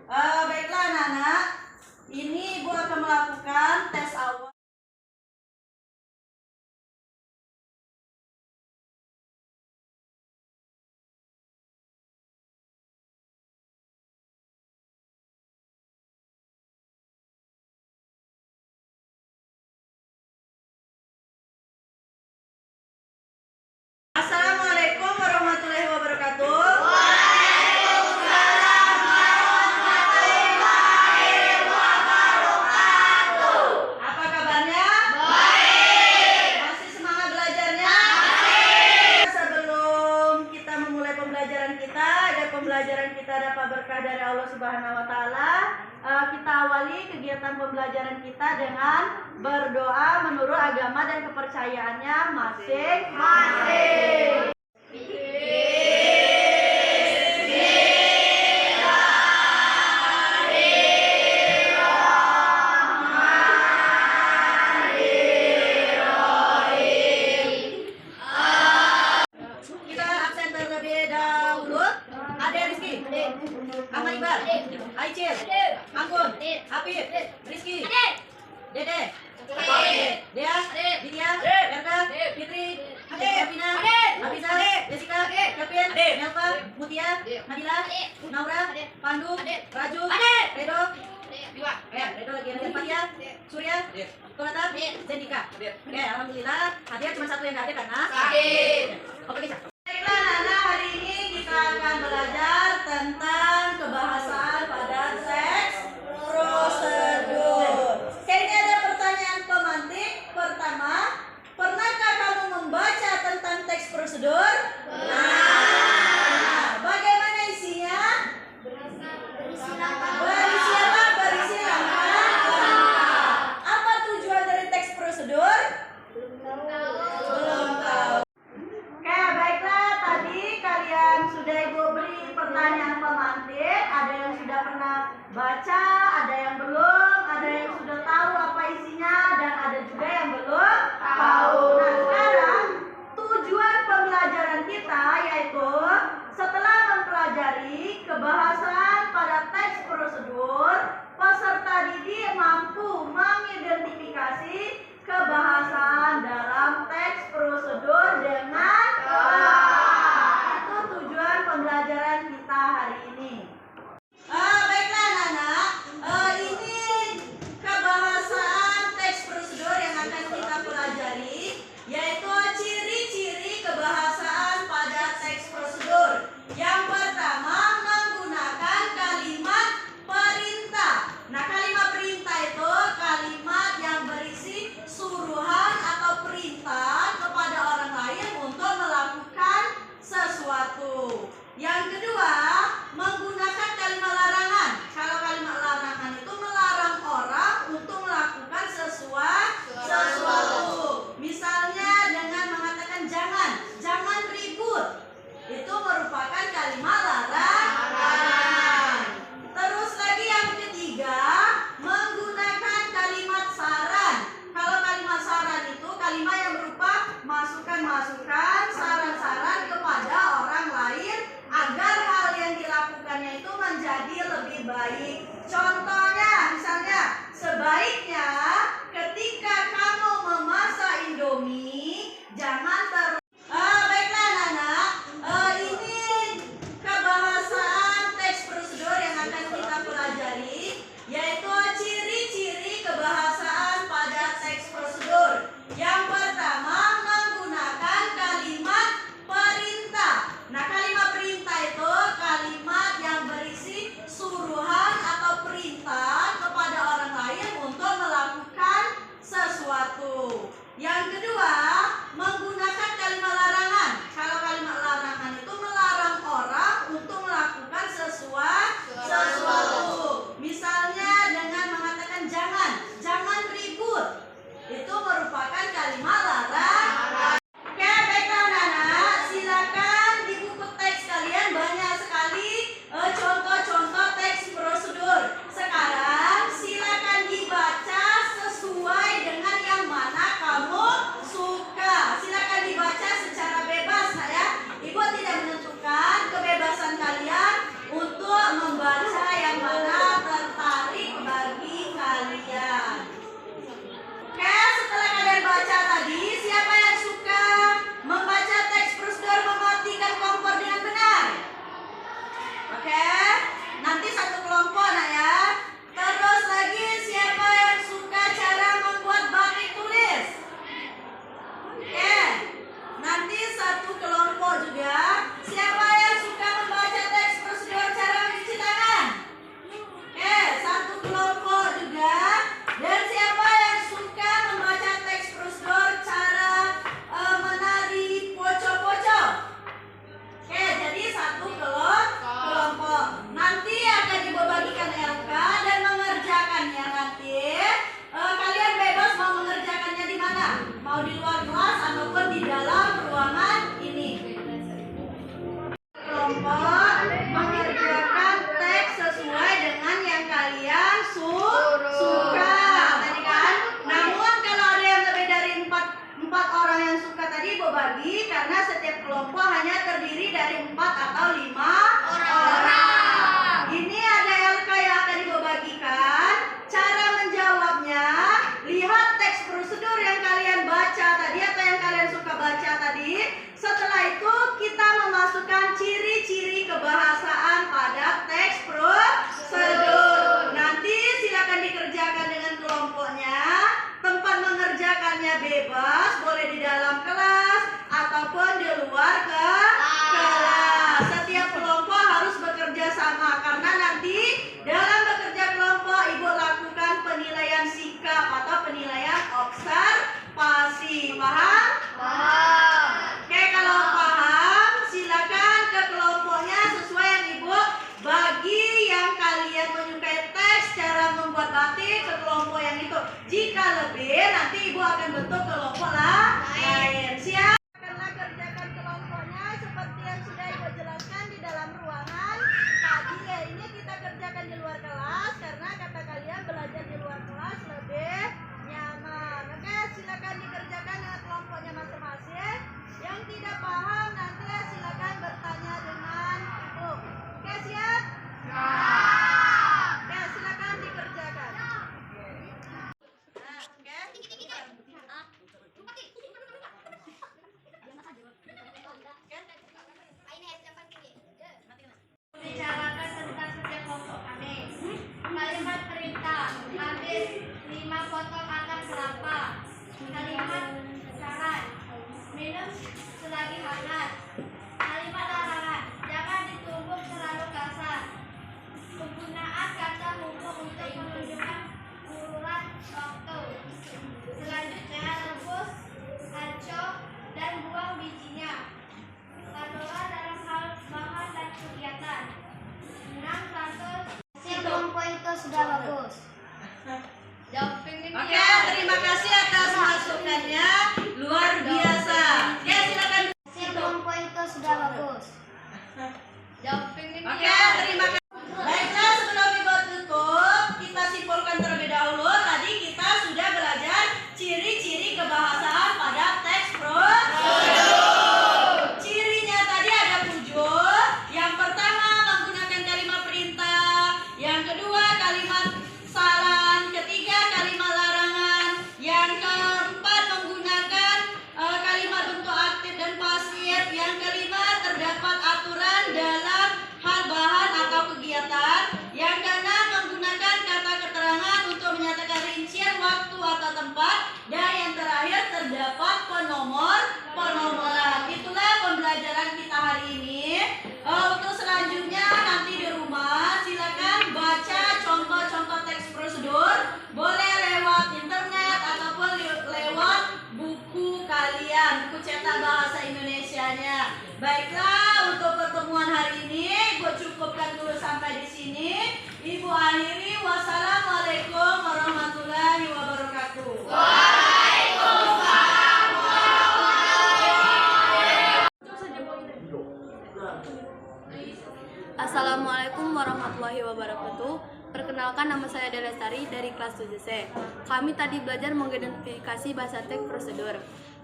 Baiklah anak-anak, ini Ibu akan melakukan tes awal. Assalamualaikum warahmatullahi wabarakatuh. Waalaikumsalam warahmatullahi wabarakatuh. Apa kabarnya? Baik. Masih semangat belajarnya? Masih. Sebelum kita memulai pembelajaran kita, agar pembelajaran kita dapat berkah dari Allah Subhanahu wa Ta'ala, kita awali kegiatan pembelajaran kita dengan berdoa menurut agama dan kepercayaannya masing-masing. Kita absen terlebih dahulu. Ade Rizky, Ahmad Iqbal, Aicil, Anggun, Hafid, Rizky, Dede, Dea, Vidya, Erka, Fitri, Davina, Hafiza, Jessica, Kevin, Melva, Mutia, Nabila, Naura, Pandu, Raju, Redo, Redo lagi ada Fatia, Surya, Tonata, Zendika. Oke, alhamdulillah hadir cuma satu yang nggak hadir karena sakit. Oke, bisa. Baiklah, anak-anak, hari ini kita akan belajar tentang kebahasaan pada teks prosedur. Oke, ini ada pertanyaan pemantik. Pertama, pernahkah kamu membaca tentang teks prosedur? Nah, bagaimana isinya? Berisi apa? Berisi langkah. Apa tujuan dari teks prosedur? Belum tahu. Oke, baiklah bagi karena setiap kelompok hanya terdiri dari 4 atau 5 orang. Ini ada LK yang akan Ibu bagikan. Cara menjawabnya, lihat teks prosedur yang kalian baca tadi atau yang kalian suka baca tadi. Setelah itu kita memasukkan ciri-ciri kebahasaan pada teks prosedur. Nanti silakan dikerjakan dengan kelompoknya. Tempat mengerjakannya bebas, boleh di dalam kelas ataupun di luar kelas. Setiap kelompok harus bekerja sama karena nanti dalam bekerja kelompok Ibu lakukan penilaian sikap atau penilaian observasi. Paham? Paham. Oke, kalau paham silakan ke kelompoknya sesuai yang Ibu bagi. Yang kalian menyukai teks cara membuat batik ke kelompok yang itu. Jika lebih nanti Ibu akan bentuk kelompok lain. Siap? Akanlah kerjakan kelompoknya seperti yang sudah Ibu jelaskan di dalam ruangan tadi. Ini kita kerjakan di luar kelas karena kata kalian belajar di luar kelas lebih nyaman. Oke, silakan dikerjakan dengan kelompoknya masing-masing. Yang tidak paham nanti silakan bertanya dengan Ibu. Oke, siap? Oke, silakan dikerjakan. Bicarakan tentang setiap kelompok kami. Kalimat perintah, ambil 5 potong akar kelapa. Kalimat syarat, minum selagi hangat. Kalimat larangan, jangan ditumbuk terlalu kasar. Penggunaan kata hukum untuk menunjukkan urutan waktu. Selanjutnya rebus, hancur, dan buang bijinya. Kandungan dalam hal bahan dan kegiatan. 6 satu. Si kelompok itu sudah bagus. Oke, terima kasih atas masukannya. Luar biasa. Ya, silakan. Si kelompok itu sudah bagus. Oke, terima kasih. Baiklah, sebelum Ibu tutup, kita simpulkan terlebih dahulu. Tadi kita sudah belajar ciri-ciri kebahasaan pada teks prosedur. Cirinya tadi ada 7. Yang pertama menggunakan kalimat perintah. Yang kedua kalimat saran. Ketiga kalimat larangan. Yang keempat menggunakan kalimat bentuk aktif dan pasif. Yang kelima terdapat aturan dalam hal bahan atau kegiatan. Yang keenam menggunakan kata keterangan untuk menyatakan rincian waktu atau tempat. Dan yang terakhir terdapat penomoran. Itulah pembelajaran kita hari ini. Untuk selanjutnya nanti di rumah silakan baca contoh-contoh teks prosedur. Boleh lewat internet ataupun lewat buku kalian, buku cetak bahasa Indonesianya. Baiklah, untuk pertemuan hari ini gue cukupkan dulu sampai di sini. Ibu akhiri. Wassalamualaikum warahmatullahi wabarakatuh. Assalamualaikum warahmatullahi wabarakatuh. Perkenalkan, nama saya Dela Lestari dari kelas 7C. Kami tadi belajar mengidentifikasi bahasa teks prosedur.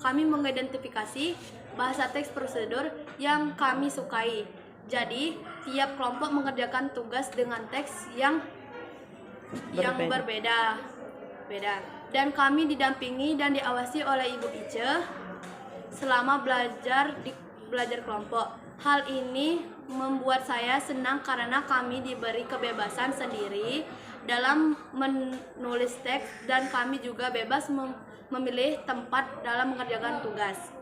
Kami mengidentifikasi bahasa teks prosedur yang kami sukai. Jadi, tiap kelompok mengerjakan tugas dengan teks yang berbeda. Dan kami didampingi dan diawasi oleh Ibu Ice selama belajar kelompok. Hal ini membuat saya senang karena kami diberi kebebasan sendiri dalam menulis teks dan kami juga bebas memilih tempat dalam mengerjakan tugas.